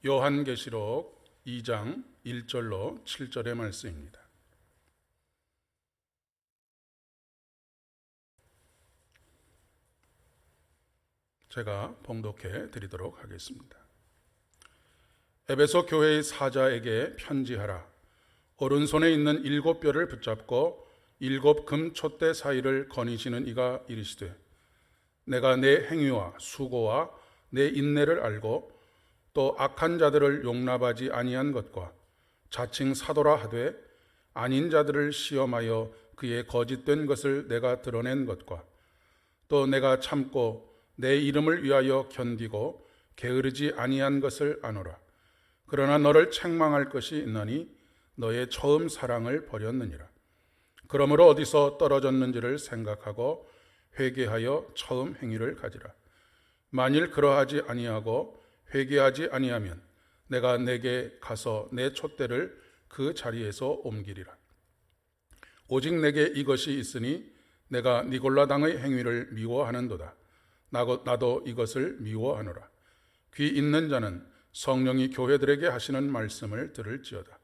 요한계시록 2장 1절로 7절의 말씀입니다. 제가 봉독해 드리도록 하겠습니다. 에베소 교회의 사자에게 편지하라. 오른손에 있는 7뼈를 붙잡고 7 금 촛대 사이를 거니시는 이가 이르시되, 내가 내 행위와 수고와 내 인내를 알고 또 악한 자들을 용납하지 아니한 것과 자칭 사도라 하되 아닌 자들을 시험하여 그의 거짓된 것을 내가 드러낸 것과 또 내가 참고 내 이름을 위하여 견디고 게으르지 아니한 것을 아노라. 그러나 너를 책망할 것이 있나니 너의 처음 사랑을 버렸느니라. 그러므로 어디서 떨어졌는지를 생각하고 회개하여 처음 행위를 가지라. 만일 그러하지 아니하고 회개하지 아니하면 내가 내게 가서 내 촛대를 그 자리에서 옮기리라. 오직 내게 이것이 있으니 내가 니골라당의 행위를 미워하는도다. 나도 이것을 미워하노라. 귀 있는 자는 성령이 교회들에게 하시는 말씀을 들을지어다.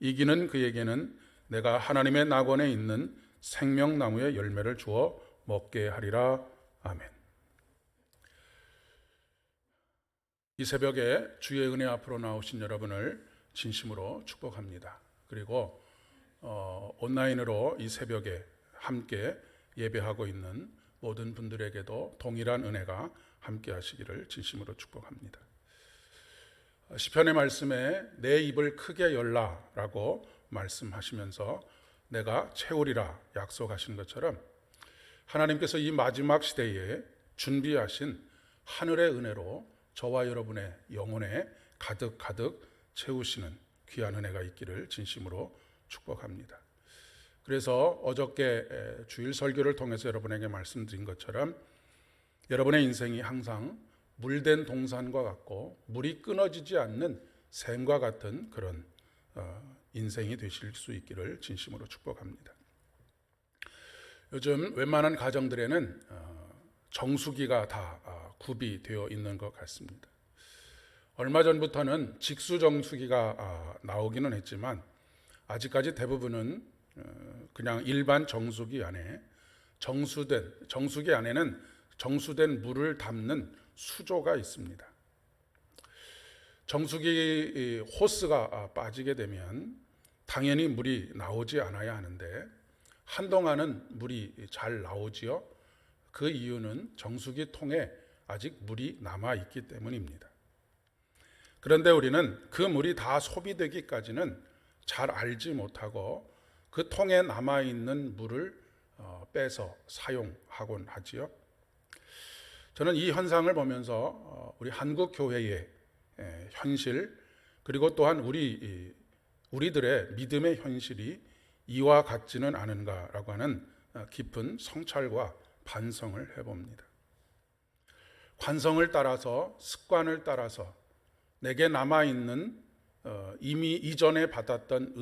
이기는 그에게는 내가 하나님의 낙원에 있는 생명나무의 열매를 주어 먹게 하리라. 아멘. 이 새벽에 주의 은혜 앞으로 나오신 여러분을 진심으로 축복합니다. 그리고 온라인으로 이 새벽에 함께 예배하고 있는 모든 분들에게도 동일한 은혜가 함께 하시기를 진심으로 축복합니다. 시편의 말씀에 내 입을 크게 열라라고 말씀하시면서 내가 채우리라 약속하신 것처럼 하나님께서 이 마지막 시대에 준비하신 하늘의 은혜로 저와 여러분의 영혼에 가득 채우시는 귀한 은혜가 있기를 진심으로 축복합니다. 그래서 어저께 주일 설교를 통해서 여러분에게 말씀드린 것처럼 여러분의 인생이 항상 물된 동산과 같고 물이 끊어지지 않는 샘과 같은 그런 인생이 되실 수 있기를 진심으로 축복합니다. 요즘 웬만한 가정들에는 정수기가 다 구비되어 있는 것 같습니다. 얼마 전부터는 직수정수기가 나오기는 했지만 아직까지 대부분은 그냥 일반 정수기 안에 정수기 안에는 정수된 물을 담는 수조가 있습니다. 정수기 호스가 빠지게 되면 당연히 물이 나오지 않아야 하는데 한동안은 물이 잘 나오지요. 그 이유는 정수기 통에 아직 물이 남아있기 때문입니다. 그런데 우리는 그 물이 다 소비되기까지는 잘 알지 못하고 그 통에 남아있는 물을 빼서 사용하곤 하지요. 저는 이 현상을 보면서 우리 한국 교회의 현실 그리고 또한 우리들의 믿음의 현실이 이와 같지는 않은가라고 하는 깊은 성찰과 반성을 해봅니다. 관성을 따라서 습관을 따라서 내게 남아있는 이미 이전에 받았던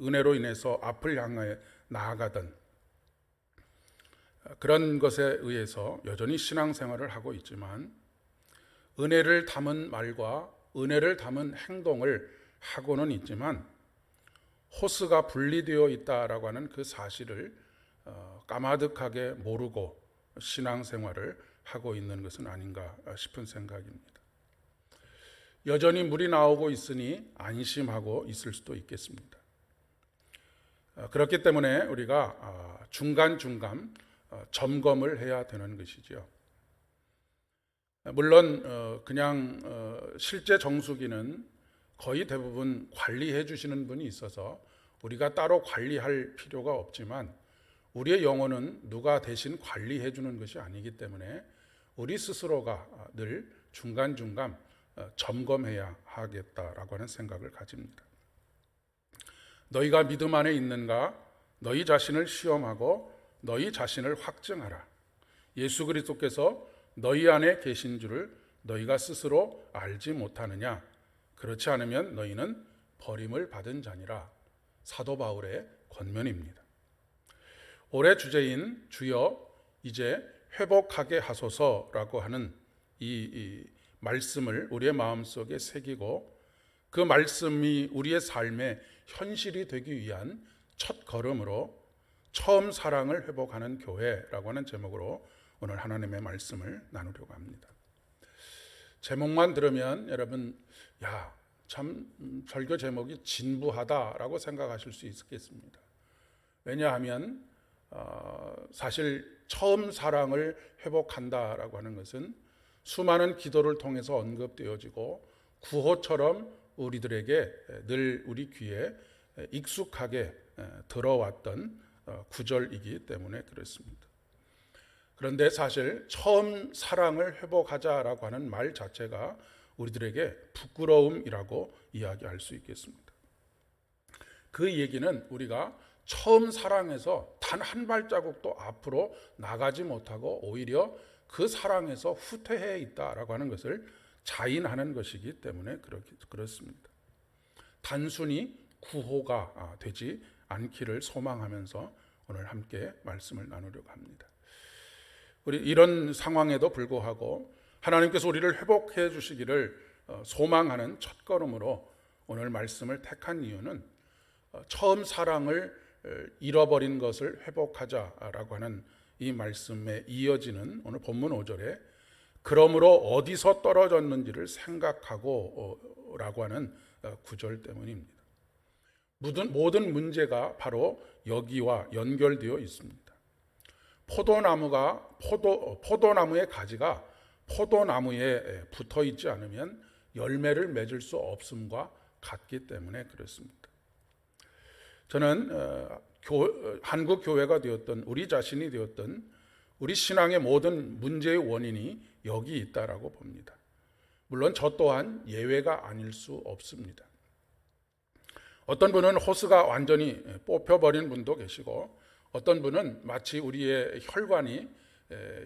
은혜로 인해서 앞을 향해 나아가던 그런 것에 의해서 여전히 신앙생활을 하고 있지만 은혜를 담은 말과 은혜를 담은 행동을 하고는 있지만 호스가 분리되어 있다라고 하는 그 사실을 까마득하게 모르고 신앙생활을 하고 있는 것은 아닌가 싶은 생각입니다. 여전히 물이 나오고 있으니 안심하고 있을 수도 있겠습니다. 그렇기 때문에 우리가 중간중간 점검을 해야 되는 것이죠. 물론 그냥 실제 정수기는 거의 대부분 관리해 주시는 분이 있어서 우리가 따로 관리할 필요가 없지만 우리의 영혼은 누가 대신 관리해 주는 것이 아니기 때문에 우리 스스로가 늘 중간중간 점검해야 하겠다라고 하는 생각을 가집니다. 너희가 믿음 안에 있는가? 너희 자신을 시험하고 너희 자신을 확증하라. 예수 그리스도께서 너희 안에 계신 줄을 너희가 스스로 알지 못하느냐? 그렇지 않으면 너희는 버림을 받은 자니라. 사도 바울의 권면입니다. 올해 주제인 주여 이제 회복하게 하소서라고 하는 이 말씀을 우리의 마음속에 새기고 그 말씀이 우리의 삶의 현실이 되기 위한 첫 걸음으로 처음 사랑을 회복하는 교회라고 하는 제목으로 오늘 하나님의 말씀을 나누려고 합니다. 제목만 들으면 여러분 참 설교 제목이 진부하다라고 생각하실 수 있겠습니다. 왜냐하면 사실 처음 사랑을 회복한다라고 하는 것은 수많은 기도를 통해서 언급되어지고 구호처럼 우리들에게 늘 우리 귀에 익숙하게 들어왔던 구절이기 때문에 그렇습니다. 그런데 사실 처음 사랑을 회복하자라고 하는 말 자체가 우리들에게 부끄러움이라고 이야기할 수 있겠습니다. 그 얘기는 우리가 처음 사랑해서 단 한 발자국도 앞으로 나가지 못하고 오히려 그 사랑에서 후퇴해 있다라고 하는 것을 자인하는 것이기 때문에 그렇습니다. 단순히 구호가 되지 않기를 소망하면서 오늘 함께 말씀을 나누려고 합니다. 우리 이런 상황에도 불구하고 하나님께서 우리를 회복해 주시기를 소망하는 첫걸음으로 오늘 말씀을 택한 이유는 처음 사랑을 잃어버린 것을 회복하자라고 하는 이 말씀에 이어지는 오늘 본문 5절에 그러므로 어디서 떨어졌는지를 생각하고 라고 하는 구절 때문입니다. 모든 문제가 바로 여기와 연결되어 있습니다. 포도나무의 가지가 포도나무에 붙어 있지 않으면 열매를 맺을 수 없음과 같기 때문에 그렇습니다. 저는 한국 교회가 되었던 우리 자신이 되었던 우리 신앙의 모든 문제의 원인이 여기 있다라고 봅니다. 물론 저 또한 예외가 아닐 수 없습니다. 어떤 분은 호스가 완전히 뽑혀버린 분도 계시고 어떤 분은 마치 우리의 혈관이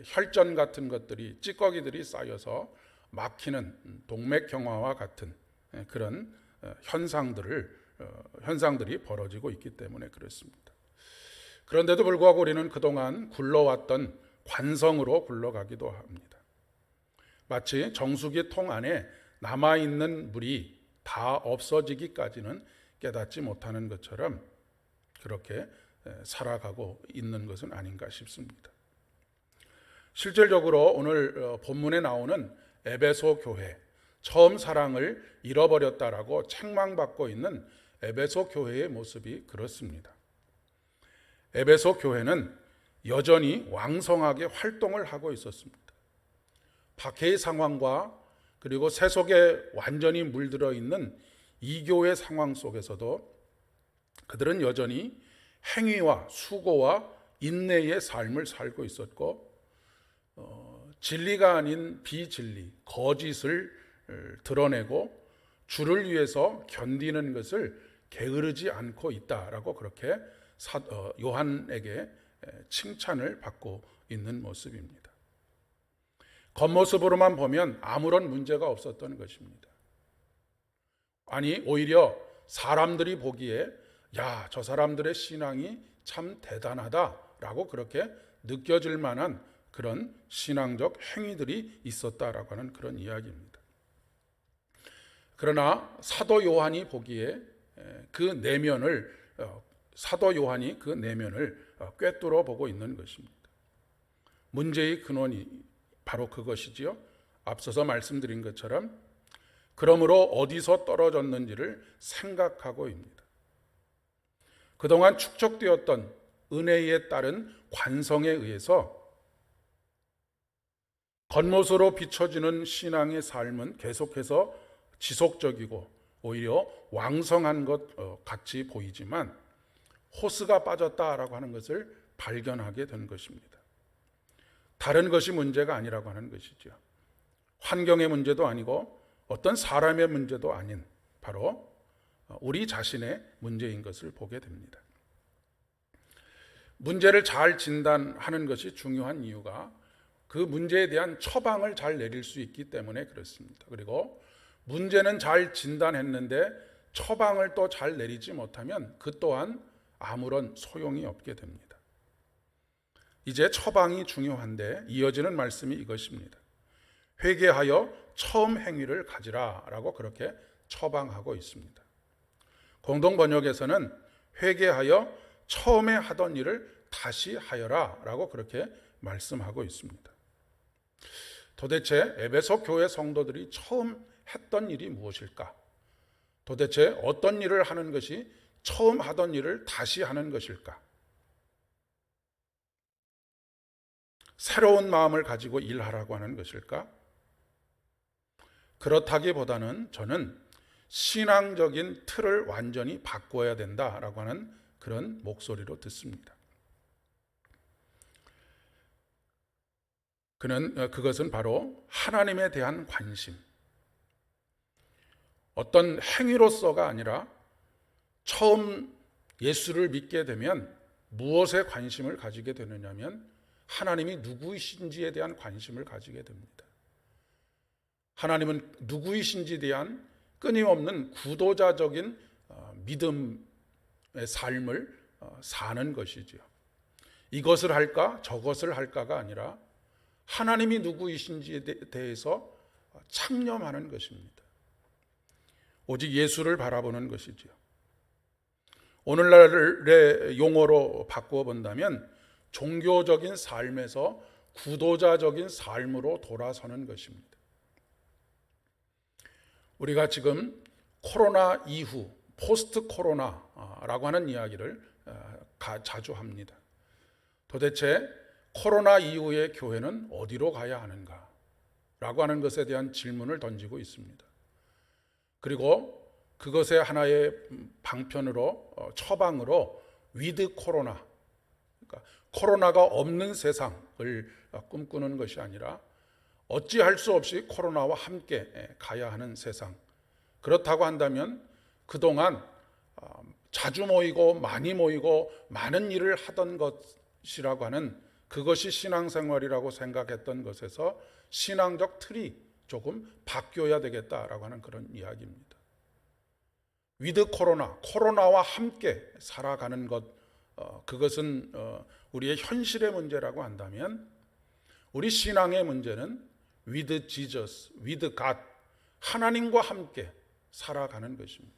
혈전 같은 것들이 찌꺼기들이 쌓여서 막히는 동맥경화와 같은 그런 현상들이 벌어지고 있기 때문에 그렇습니다. 그런데도 불구하고 우리는 그동안 굴러왔던 관성으로 굴러가기도 합니다. 마치 정수기 통 안에 남아있는 물이 다 없어지기까지는 깨닫지 못하는 것처럼 그렇게 살아가고 있는 것은 아닌가 싶습니다. 실질적으로 오늘 본문에 나오는 에베소 교회, 처음 사랑을 잃어버렸다라고 책망받고 있는 에베소 교회의 모습이 그렇습니다. 에베소 교회는 여전히 왕성하게 활동을 하고 있었습니다. 박해의 상황과 그리고 세속에 완전히 물들어 있는 이교의 상황 속에서도 그들은 여전히 행위와 수고와 인내의 삶을 살고 있었고 진리가 아닌 비진리, 거짓을 드러내고 주를 위해서 견디는 것을 게으르지 않고 있다라고 그렇게 요한에게 칭찬을 받고 있는 모습입니다. 겉모습으로만 보면 아무런 문제가 없었던 것입니다. 아니 오히려 사람들이 보기에 저 사람들의 신앙이 참 대단하다라고 그렇게 느껴질 만한 그런 신앙적 행위들이 있었다라고 하는 그런 이야기입니다. 그러나 사도 요한이 보기에 사도 요한이 그 내면을 꿰뚫어 보고 있는 것입니다. 문제의 근원이 바로 그것이지요. 앞서서 말씀드린 것처럼 그러므로 어디서 떨어졌는지를 생각하고입니다. 그동안 축적되었던 은혜에 따른 관성에 의해서 겉모습으로 비춰지는 신앙의 삶은 계속해서 지속적이고 오히려 왕성한 것 같이 보이지만 호스가 빠졌다라고 하는 것을 발견하게 된 것입니다. 다른 것이 문제가 아니라고 하는 것이죠. 환경의 문제도 아니고 어떤 사람의 문제도 아닌 바로 우리 자신의 문제인 것을 보게 됩니다. 문제를 잘 진단하는 것이 중요한 이유가 그 문제에 대한 처방을 잘 내릴 수 있기 때문에 그렇습니다. 그리고 문제는 잘 진단했는데 처방을 또 잘 내리지 못하면 그 또한 아무런 소용이 없게 됩니다. 이제 처방이 중요한데 이어지는 말씀이 이것입니다. 회개하여 처음 행위를 가지라라고 그렇게 처방하고 있습니다. 공동 번역에서는 회개하여 처음에 하던 일을 다시 하여라라고 그렇게 말씀하고 있습니다. 도대체 에베소 교회 성도들이 처음 했던 일이 무엇일까? 도대체 어떤 일을 하는 것이 처음 하던 일을 다시 하는 것일까? 새로운 마음을 가지고 일하라고 하는 것일까? 그렇다기보다는 저는 신앙적인 틀을 완전히 바꿔야 된다라고 하는 그런 목소리로 듣습니다. 그것은 바로 하나님에 대한 관심, 어떤 행위로서가 아니라 처음 예수를 믿게 되면 무엇에 관심을 가지게 되느냐면 하나님이 누구이신지에 대한 관심을 가지게 됩니다. 하나님은 누구이신지에 대한 끊임없는 구도자적인 믿음의 삶을 사는 것이지요. 이것을 할까 저것을 할까가 아니라 하나님이 누구이신지에 대해서 창념하는 것입니다. 오직 예수를 바라보는 것이지요. 오늘날의 용어로 바꾸어 본다면 종교적인 삶에서 구도자적인 삶으로 돌아서는 것입니다. 우리가 지금 코로나 이후 포스트 코로나라고 하는 이야기를 자주 합니다. 도대체 코로나 이후의 교회는 어디로 가야 하는가? 라고 하는 것에 대한 질문을 던지고 있습니다. 그리고 그것의 하나의 방편으로 처방으로 위드 코로나, 그러니까 코로나가 없는 세상을 꿈꾸는 것이 아니라 어찌할 수 없이 코로나와 함께 가야 하는 세상. 그렇다고 한다면 그동안 자주 모이고 많이 모이고 많은 일을 하던 것이라고 하는 그것이 신앙생활이라고 생각했던 것에서 신앙적 틀이 조금 바뀌어야 되겠다라고 하는 그런 이야기입니다. 위드 코로나, 코로나와 함께 살아가는 것, 그것은 우리의 현실의 문제라고 한다면 우리 신앙의 문제는 with Jesus, with God, 하나님과 함께 살아가는 것입니다.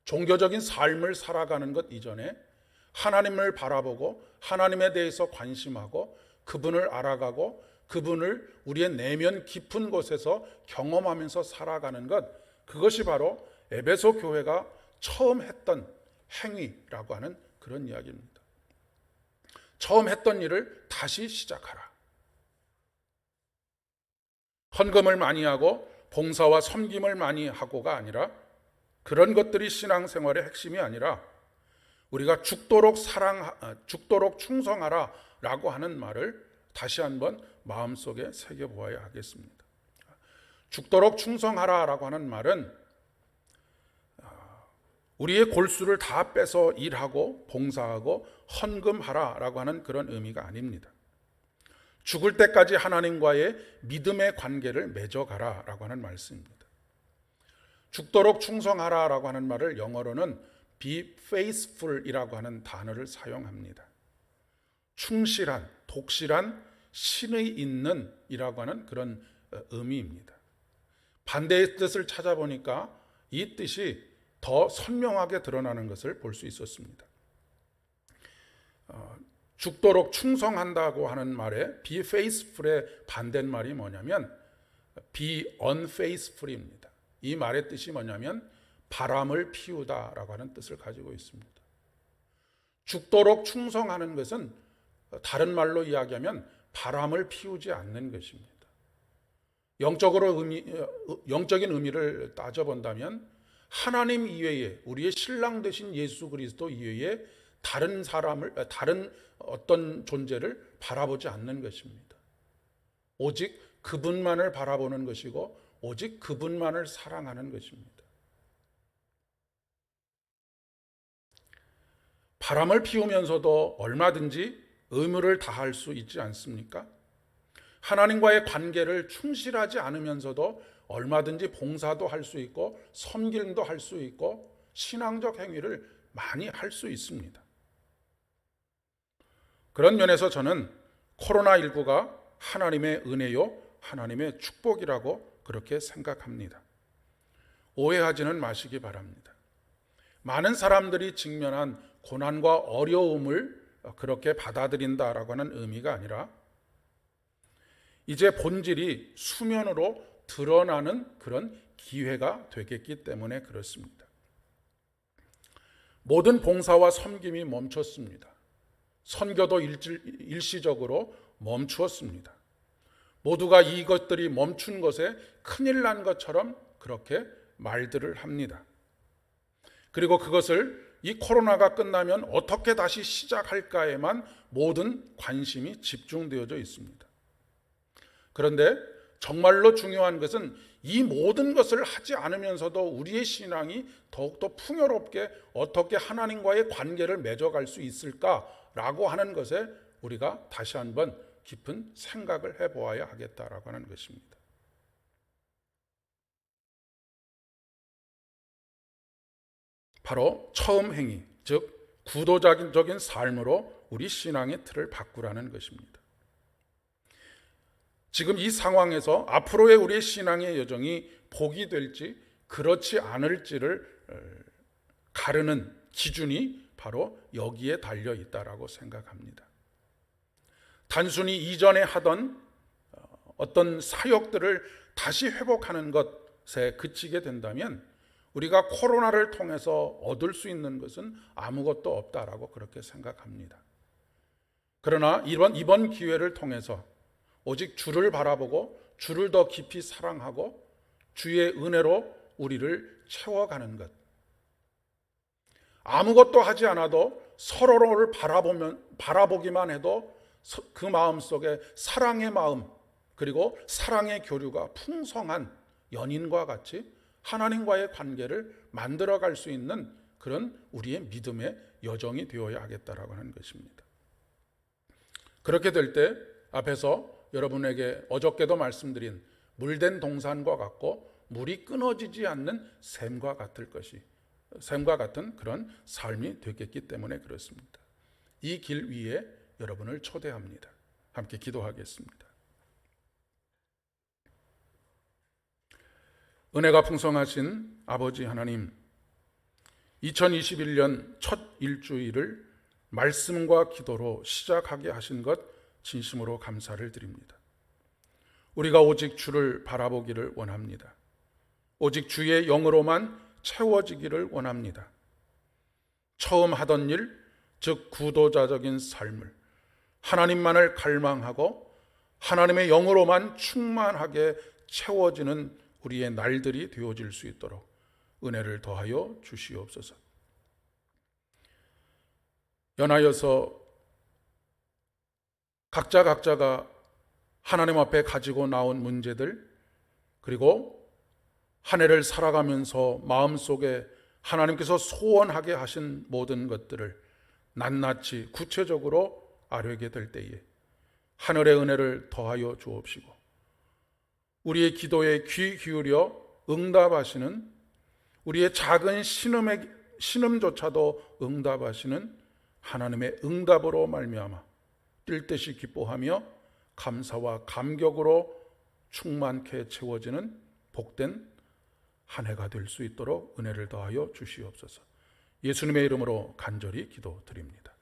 종교적인 삶을 살아가는 것 이전에 하나님을 바라보고 하나님에 대해서 관심하고 그분을 알아가고 그분을 우리의 내면 깊은 곳에서 경험하면서 살아가는 것, 그것이 바로 에베소 교회가 처음 했던 행위라고 하는 그런 이야기입니다. 처음 했던 일을 다시 시작하라. 헌금을 많이 하고 봉사와 섬김을 많이 하고가 아니라 그런 것들이 신앙생활의 핵심이 아니라 우리가 죽도록 충성하라라고 하는 말을 다시 한번 마음속에 새겨보아야 하겠습니다. 죽도록 충성하라라고 하는 말은 우리의 골수를 다 빼서 일하고 봉사하고 헌금하라라고 하는 그런 의미가 아닙니다. 죽을 때까지 하나님과의 믿음의 관계를 맺어가라라고 하는 말씀입니다. 죽도록 충성하라라고 하는 말을 영어로는 be faithful이라고 하는 단어를 사용합니다. 충실한, 독실한, 신의 있는 이라고 하는 그런 의미입니다. 반대의 뜻을 찾아보니까 이 뜻이 더 선명하게 드러나는 것을 볼 수 있었습니다. 죽도록 충성한다고 하는 말에 be faithful의 반대말이 뭐냐면 be unfaithful입니다. 이 말의 뜻이 뭐냐면 바람을 피우다라고 하는 뜻을 가지고 있습니다. 죽도록 충성하는 것은 다른 말로 이야기하면 바람을 피우지 않는 것입니다. 영적인 의미를 따져본다면 하나님 이외에 우리의 신랑 되신 예수 그리스도 이외에 다른 어떤 존재를 바라보지 않는 것입니다. 오직 그분만을 바라보는 것이고 오직 그분만을 사랑하는 것입니다. 바람을 피우면서도 얼마든지 의무를 다할 수 있지 않습니까? 하나님과의 관계를 충실하지 않으면서도 얼마든지 봉사도 할 수 있고 섬김도 할 수 있고 신앙적 행위를 많이 할 수 있습니다. 그런 면에서 저는 코로나19가 하나님의 은혜요, 하나님의 축복이라고 그렇게 생각합니다. 오해하지는 마시기 바랍니다. 많은 사람들이 직면한 고난과 어려움을 그렇게 받아들인다라고 하는 의미가 아니라 이제 본질이 수면으로 드러나는 그런 기회가 되겠기 때문에 그렇습니다. 모든 봉사와 섬김이 멈췄습니다. 선교도 일시적으로 멈추었습니다. 모두가 이것들이 멈춘 것에 큰일 난 것처럼 그렇게 말들을 합니다. 그리고 그것을 이 코로나가 끝나면 어떻게 다시 시작할까에만 모든 관심이 집중되어져 있습니다. 그런데 정말로 중요한 것은 이 모든 것을 하지 않으면서도 우리의 신앙이 더욱더 풍요롭게 어떻게 하나님과의 관계를 맺어갈 수 있을까라고 하는 것에 우리가 다시 한번 깊은 생각을 해보아야 하겠다라고 하는 것입니다. 바로 처음 행위, 즉 구도적인 삶으로 우리 신앙의 틀을 바꾸라는 것입니다. 지금 이 상황에서 앞으로의 우리의 신앙의 여정이 복이 될지 그렇지 않을지를 가르는 기준이 바로 여기에 달려 있다라고 생각합니다. 단순히 이전에 하던 어떤 사역들을 다시 회복하는 것에 그치게 된다면 우리가 코로나를 통해서 얻을 수 있는 것은 아무것도 없다라고 그렇게 생각합니다. 그러나 이번 기회를 통해서 오직 주를 바라보고 주를 더 깊이 사랑하고 주의 은혜로 우리를 채워가는 것. 아무것도 하지 않아도 서로를 바라보기만 해도 그 마음 속에 사랑의 마음 그리고 사랑의 교류가 풍성한 연인과 같이 하나님과의 관계를 만들어갈 수 있는 그런 우리의 믿음의 여정이 되어야 하겠다라고 하는 것입니다. 그렇게 될 때 앞에서 여러분에게 어저께도 말씀드린 물된 동산과 같고 물이 끊어지지 않는 샘과 같은 그런 삶이 되겠기 때문에 그렇습니다. 이 길 위에 여러분을 초대합니다. 함께 기도하겠습니다. 은혜가 풍성하신 아버지 하나님, 2021년 첫 일주일을 말씀과 기도로 시작하게 하신 것 진심으로 감사를 드립니다. 우리가 오직 주를 바라보기를 원합니다. 오직 주의 영으로만 채워지기를 원합니다. 처음 하던 일, 즉 구도자적인 삶을 하나님만을 갈망하고 하나님의 영으로만 충만하게 채워지는 우리의 날들이 되어질 수 있도록 은혜를 더하여 주시옵소서. 연하여서 각자가 하나님 앞에 가지고 나온 문제들 그리고 한 해를 살아가면서 마음속에 하나님께서 소원하게 하신 모든 것들을 낱낱이 구체적으로 아뢰게 될 때에 하늘의 은혜를 더하여 주옵시고 우리의 기도에 귀 기울여 응답하시는 우리의 작은 신음조차도 응답하시는 하나님의 응답으로 말미암아 뛸 듯이 기뻐하며 감사와 감격으로 충만케 채워지는 복된 한 해가 될 수 있도록 은혜를 더하여 주시옵소서. 예수님의 이름으로 간절히 기도드립니다.